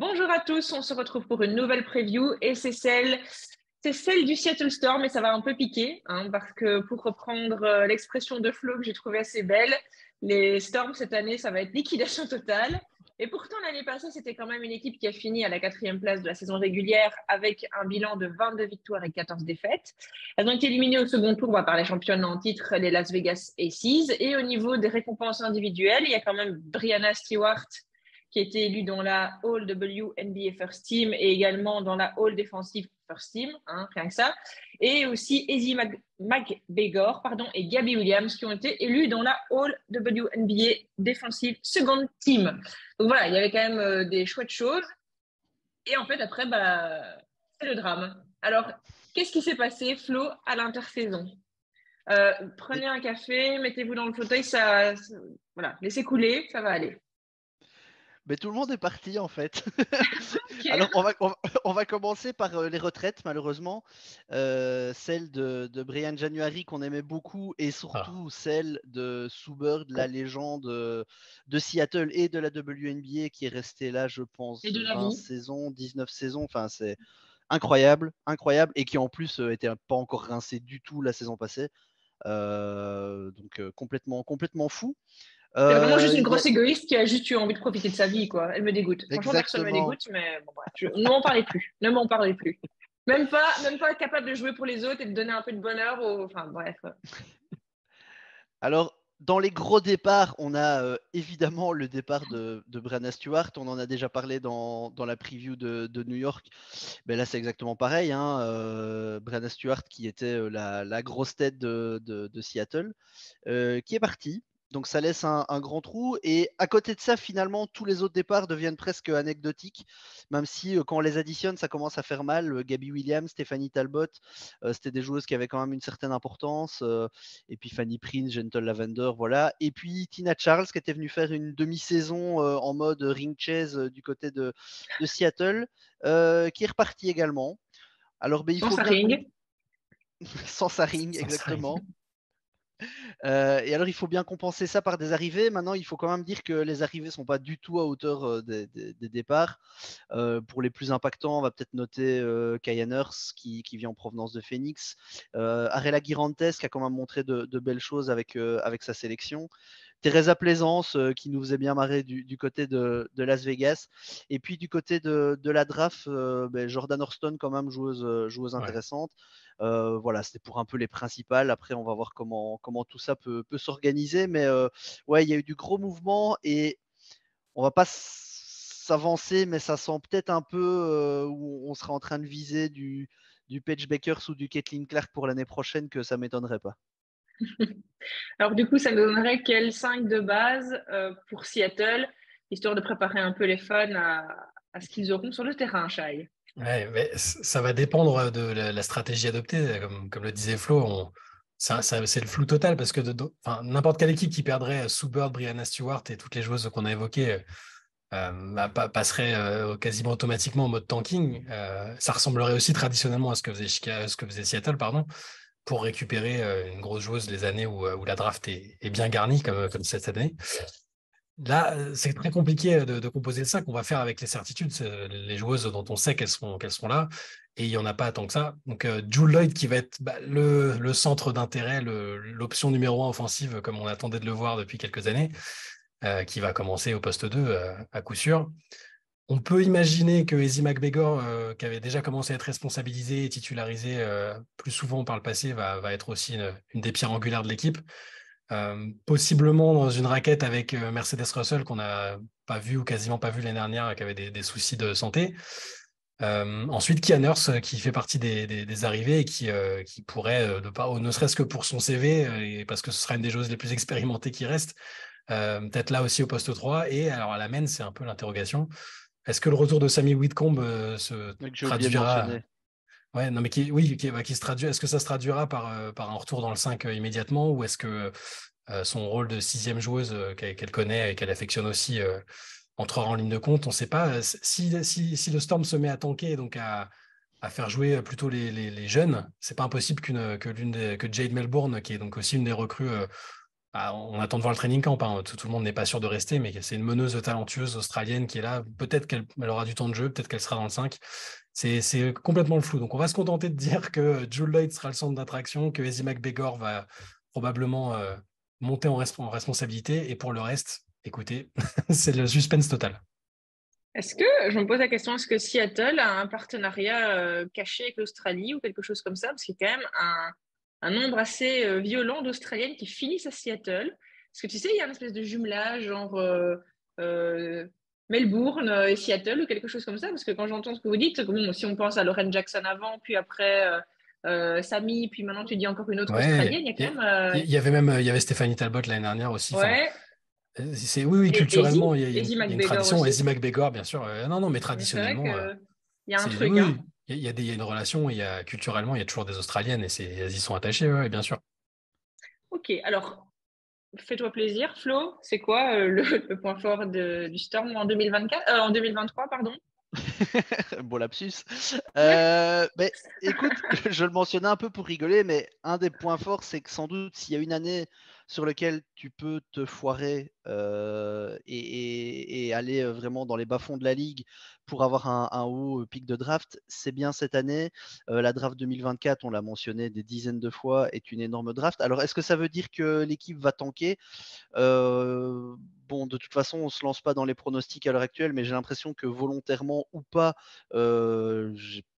Bonjour à tous, on se retrouve pour une nouvelle preview et c'est celle du Seattle Storm et ça va un peu piquer parce que pour reprendre l'expression de Flo que j'ai trouvée assez belle, les Storms cette année ça va être liquidation totale. Et pourtant l'année passée c'était quand même une équipe qui a fini à la 4e place de la saison régulière avec un bilan de 22 victoires et 14 défaites. Elles ont été éliminées au second tour par les championnes en titre, les Las Vegas Aces. Et au niveau des récompenses individuelles, il y a quand même Brianna Stewart qui a été élue dans la All WNBA First Team et également dans la All Defensive First Team, rien que ça. Et aussi Ezzy McBegor et Gabby Williams qui ont été élus dans la All WNBA Defensive Second Team. Donc voilà, il y avait quand même des chouettes choses. Et en fait, après, c'est le drame. Alors, qu'est-ce qui s'est passé, Flo, à l'intersaison? Prenez un café, mettez-vous dans le fauteuil, voilà, laissez couler, ça va aller. Mais tout le monde est parti en fait. Ok. Alors on va commencer par les retraites malheureusement. Celle de Brian January qu'on aimait beaucoup et Ah. surtout celle de Sue Bird, la légende de Seattle et de la WNBA qui est restée là je pense Et de la 20 vie. saisons, 19 saisons. Enfin c'est incroyable, incroyable et qui en plus était pas encore rincé du tout la saison passée. Donc complètement fou. C'est vraiment juste une Il y a... grosse égoïste qui a juste eu envie de profiter de sa vie, quoi. Elle me dégoûte. Franchement, personne me Exactement. dégoûte, mais bon, bref, ne m'en parlez plus. Ne m'en parlez plus. Même pas capable de jouer pour les autres et de donner un peu de bonheur enfin, bref. Alors, dans les gros départs, on a évidemment le départ de Brianna Stewart. On en a déjà parlé dans la preview de New York. Mais là, c'est exactement pareil. Brianna Stewart, qui était la grosse tête de Seattle, qui est partie. Donc ça laisse un grand trou. Et à côté de ça, finalement, tous les autres départs deviennent presque anecdotiques, même si quand on les additionne, ça commence à faire mal. Gabby Williams, Stephanie Talbot, c'était des joueuses qui avaient quand même une certaine importance. Et puis Fanny Prince, Gentle Lavender, voilà. Et puis Tina Charles, qui était venue faire une demi-saison en mode ring chase du côté de Seattle, qui est repartie également. Alors, il Sans faut sa bien ring. sans sa ring, Ça serait- exactement. Et alors, il faut bien compenser ça par des arrivées. Maintenant, il faut quand même dire que les arrivées ne sont pas du tout à hauteur des départs. Pour les plus impactants, on va peut-être noter Kaya Nurse qui vient en provenance de Phoenix. Arela Guirantes qui a quand même montré de belles choses avec sa sélection. Teresa Plaisance qui nous faisait bien marrer du côté de Las Vegas. Et puis du côté de la draft, Jordan Horston quand même joueuse Ouais. intéressante. Voilà, c'était pour un peu les principales. Après, on va voir comment tout ça peut s'organiser. Mais ouais, il y a eu du gros mouvement et on va pas s'avancer, mais ça sent peut-être un peu où on sera en train de viser du Paige Bakers ou du Caitlin Clark pour l'année prochaine, que ça m'étonnerait pas. Alors, du coup, ça nous donnerait quel 5 de base pour Seattle, histoire de préparer un peu les fans à ce qu'ils auront sur le terrain, Shai. Ouais, mais ça va dépendre de la stratégie adoptée. Comme le disait Flo, c'est le flou total parce que enfin, n'importe quelle équipe qui perdrait Sue Bird, Brianna Stewart et toutes les joueuses qu'on a évoquées passerait quasiment automatiquement en mode tanking. Ça ressemblerait aussi traditionnellement à ce que faisait Seattle, pardon, pour récupérer une grosse joueuse les années où la draft est bien garnie, comme cette année. Là, c'est très compliqué de composer le 5. On va faire avec les certitudes, les joueuses dont on sait qu'elles seront là, et il n'y en a pas tant que ça. Donc, Jewel Lloyd qui va être le centre d'intérêt, l'option numéro 1 offensive, comme on attendait de le voir depuis quelques années, qui va commencer au poste 2 à coup sûr. On peut imaginer que Ezzy McBegor, qui avait déjà commencé à être responsabilisé et titularisé plus souvent par le passé, va être aussi une des pierres angulaires de l'équipe. Possiblement dans une raquette avec Mercedes Russell qu'on n'a pas vu ou quasiment pas vu l'année dernière, qui avait des soucis de santé. Ensuite, Kia Nurse, qui fait partie des arrivées et qui pourrait, ne serait-ce que pour son CV, et parce que ce sera une des joueuses les plus expérimentées qui reste, peut-être là aussi au poste 3. Et alors à la main, c'est un peu l'interrogation. Est-ce que le retour de Sammy Whitcomb se Que j'ai oublié de traduira. mentionner. Ouais, non, mais qui se traduit. Est-ce que ça se traduira par un retour dans le 5 immédiatement, ou est-ce que son rôle de 6e joueuse qu'elle connaît et qu'elle affectionne aussi entrera en ligne de compte? On ne sait pas. Si le Storm se met à tanker et donc à faire jouer plutôt les jeunes, c'est pas impossible que Jade Melbourne, qui est donc aussi une des recrues On attend de voir le training camp, hein. Tout le monde n'est pas sûr de rester, mais c'est une meneuse talentueuse australienne qui est là. Peut-être qu'elle aura du temps de jeu, peut-être qu'elle sera dans le 5. C'est complètement le flou. Donc, on va se contenter de dire que Jewel Lloyd sera le centre d'attraction, que Ezzy McBegor va probablement monter en responsabilité. Et pour le reste, écoutez, c'est le suspense total. Est-ce que, je me pose la question, est-ce que Seattle a un partenariat caché avec l'Australie ou quelque chose comme ça? Parce qu'il y a quand même un nombre assez violent d'Australiennes qui finissent à Seattle. Est-ce que tu sais, il y a une espèce de jumelage, genre euh, Melbourne et Seattle ou quelque chose comme ça? Parce que quand j'entends ce que vous dites, bon, si on pense à Lauren Jackson avant, puis après Sammy, puis maintenant tu dis encore une autre Ouais, Australienne, il y a quand même. il y avait Stéphanie Talbot l'année dernière aussi. Enfin, Ouais. oui, Et Izzy? culturellement, Izzy il y a une McBegor tradition. aussi? Ezzy McBegor, bien sûr. Non, non, mais Mais c'est vrai traditionnellement, que il y a un c'est truc, hein. oui, il y a une relation. Culturellement, il y a toujours des Australiennes et elles y sont attachées, ouais, bien sûr. Ok, alors fais-toi plaisir. Flo, c'est quoi le point fort du Storm en 2024, en 2023, pardon? Bon lapsus. Ouais. Mais écoute, je le mentionnais un peu pour rigoler, mais un des points forts, c'est que sans doute s'il y a une année sur laquelle tu peux te foirer et aller vraiment dans les bas-fonds de la ligue pour avoir un haut pic de draft, c'est bien cette année. La draft 2024, on l'a mentionné des dizaines de fois, est une énorme draft. Alors, est-ce que ça veut dire que l'équipe va tanker? Bon, de toute façon, on ne se lance pas dans les pronostics à l'heure actuelle, mais j'ai l'impression que volontairement ou pas,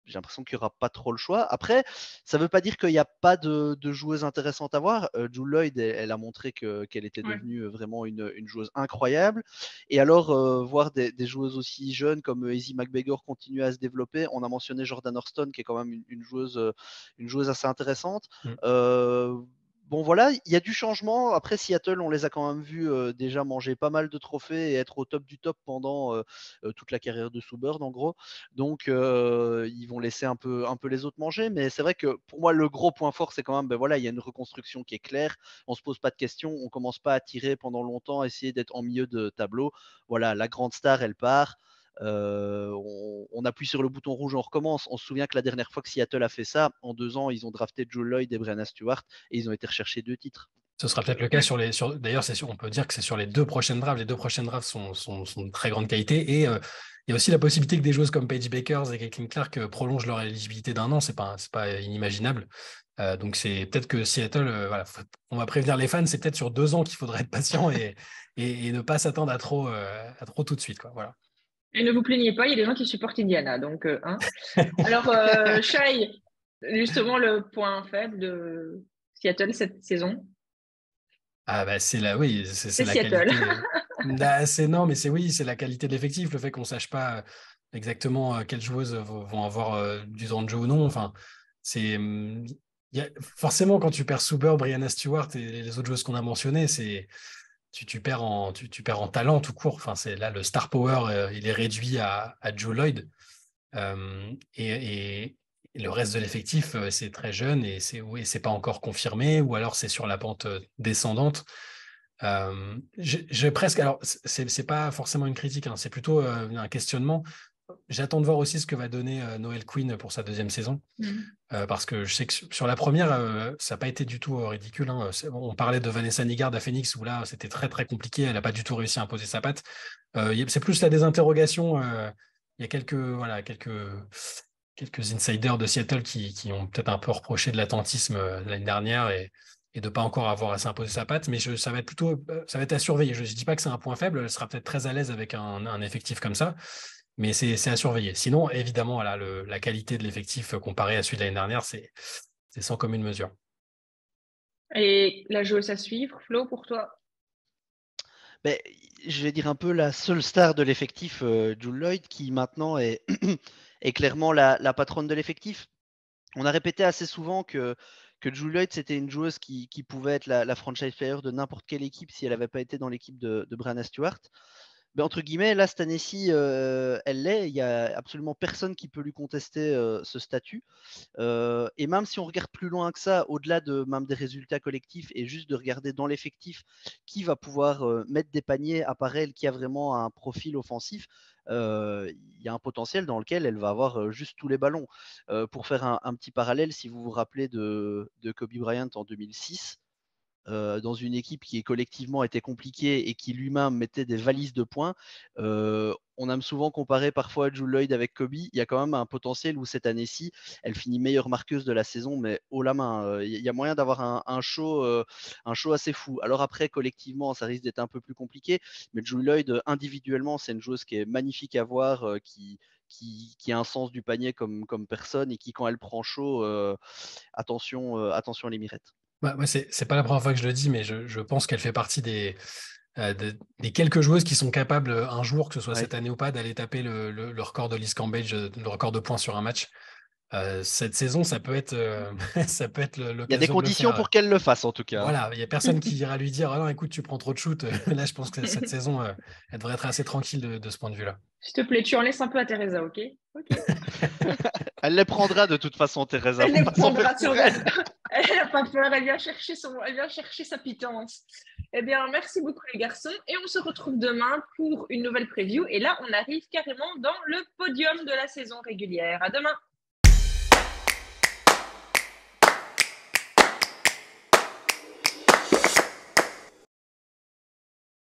j'ai l'impression qu'il n'y aura pas trop le choix. Après, ça ne veut pas dire qu'il n'y a pas de joueuses intéressantes à voir. Jewel Lloyd, elle a montré qu'elle était Ouais. devenue vraiment une joueuse incroyable. Et alors, voir des joueuses aussi jeunes comme Izzy McBegor continuer à se développer. On a mentionné Jordan Hurston, qui est quand même une joueuse assez intéressante. Mm. Bon voilà, il y a du changement. Après Seattle, on les a quand même vus déjà manger pas mal de trophées et être au top du top pendant toute la carrière de Sue Bird en gros. Donc ils vont laisser un peu les autres manger. Mais c'est vrai que pour moi le gros point fort c'est quand même, ben voilà, il y a une reconstruction qui est claire. On se pose pas de questions, on commence pas à tirer pendant longtemps, essayer d'être en milieu de tableau. Voilà, la grande star elle part. On appuie sur le bouton rouge, on recommence. On se souvient que la dernière fois que Seattle a fait ça, en 2 ans, ils ont drafté Joe Lloyd et Brianna Stewart et ils ont été rechercher 2 titres. Ce sera peut-être le cas d'ailleurs, on peut dire que c'est sur les deux prochaines drafts. Les deux prochaines drafts sont de très grande qualité. Et il y a aussi la possibilité que des joueuses comme Paige Bakers et Caitlin Clark prolongent leur éligibilité d'1 an. C'est pas inimaginable. Donc c'est peut-être que Seattle, voilà, on va prévenir les fans, c'est peut-être sur 2 ans qu'il faudrait être patient et ne pas s'attendre à trop tout de suite, quoi. Voilà. Et ne vous plaignez pas, il y a des gens qui supportent Indiana, donc hein. Alors, Shai, justement le point faible de Seattle cette saison, Ah bah oui, c'est c'est la Seattle. qualité. Bah, non, mais c'est la qualité de l'effectif, le fait qu'on sache pas exactement quelles joueuses vont avoir du temps de jeu ou non. Enfin, forcément quand tu perds Suber, Brianna Stewart et les autres joueuses qu'on a mentionnées, tu perds en talent tout court. Enfin, c'est là le star power, il est réduit à Joe Lloyd. Et le reste de l'effectif, c'est très jeune et c'est pas encore confirmé, ou alors c'est sur la pente descendante. Presque, alors c'est pas forcément une critique, hein, c'est plutôt un questionnement. J'attends de voir aussi ce que va donner Noel Quinn pour sa deuxième saison, Mm. parce que je sais que sur la première, ça n'a pas été du tout ridicule, hein. On parlait de Vanessa Nigard à Phoenix, où là c'était très très compliqué, elle n'a pas du tout réussi à imposer sa patte. C'est plus là des interrogations. Il y a quelques insiders de Seattle qui ont peut-être un peu reproché de l'attentisme l'année dernière et de ne pas encore avoir assez imposé sa patte, mais ça va être à surveiller. Je ne dis pas que c'est un point faible, elle sera peut-être très à l'aise avec un effectif comme ça, mais c'est à surveiller. Sinon, évidemment, voilà, la qualité de l'effectif comparé à celui de l'année dernière, c'est sans commune mesure. Et la joueuse à suivre, Flo, pour toi? Ben, je vais dire un peu la seule star de l'effectif, Jewel Lloyd, qui maintenant est, est clairement la patronne de l'effectif. On a répété assez souvent que Jewel Lloyd, c'était une joueuse qui pouvait être la franchise player de n'importe quelle équipe si elle n'avait pas été dans l'équipe de Brianna Stewart. Mais entre guillemets, là, cette année-ci, elle l'est. Il n'y a absolument personne qui peut lui contester ce statut. Et même si on regarde plus loin que ça, au-delà de même des résultats collectifs et juste de regarder dans l'effectif qui va pouvoir mettre des paniers à part elle, qui a vraiment un profil offensif, il y a un potentiel dans lequel elle va avoir juste tous les ballons. Pour faire un petit parallèle, si vous vous rappelez de Kobe Bryant en 2006, dans une équipe qui collectivement était compliquée et qui lui-même mettait des valises de points. On aime souvent comparer parfois Jewel Lloyd avec Kobe. Il y a quand même un potentiel où cette année-ci, elle finit meilleure marqueuse de la saison, mais haut la main. Il y a moyen d'avoir un show assez fou. Alors après, collectivement, ça risque d'être un peu plus compliqué, mais Jewel Lloyd, individuellement, c'est une joueuse qui est magnifique à voir, qui a un sens du panier comme personne et qui, quand elle prend chaud, attention les mirettes. Bah, moi, c'est pas la première fois que je le dis, mais je pense qu'elle fait partie des quelques joueuses qui sont capables un jour, que ce soit Ouais. cette année ou pas, d'aller taper le record de Liz Cambage, le record de points sur un match. Cette saison, ça peut être, ça peut être l'occasion de le faire. Il y a des conditions pour qu'elle le fasse, en tout cas. Voilà, il n'y a personne qui ira lui dire « Ah non, écoute, tu prends trop de shoot. » Là, je pense que cette saison, elle devrait être assez tranquille de ce point de vue-là. S'il te plaît, tu en laisses un peu à Teresa, ok? Elle les prendra de toute façon, Teresa. Elle les prendra sur elle. Elle n'a pas peur, elle vient chercher sa pitance. Eh bien, merci beaucoup les garçons. Et on se retrouve demain pour une nouvelle preview. Et là, on arrive carrément dans le podium de la saison régulière. À demain.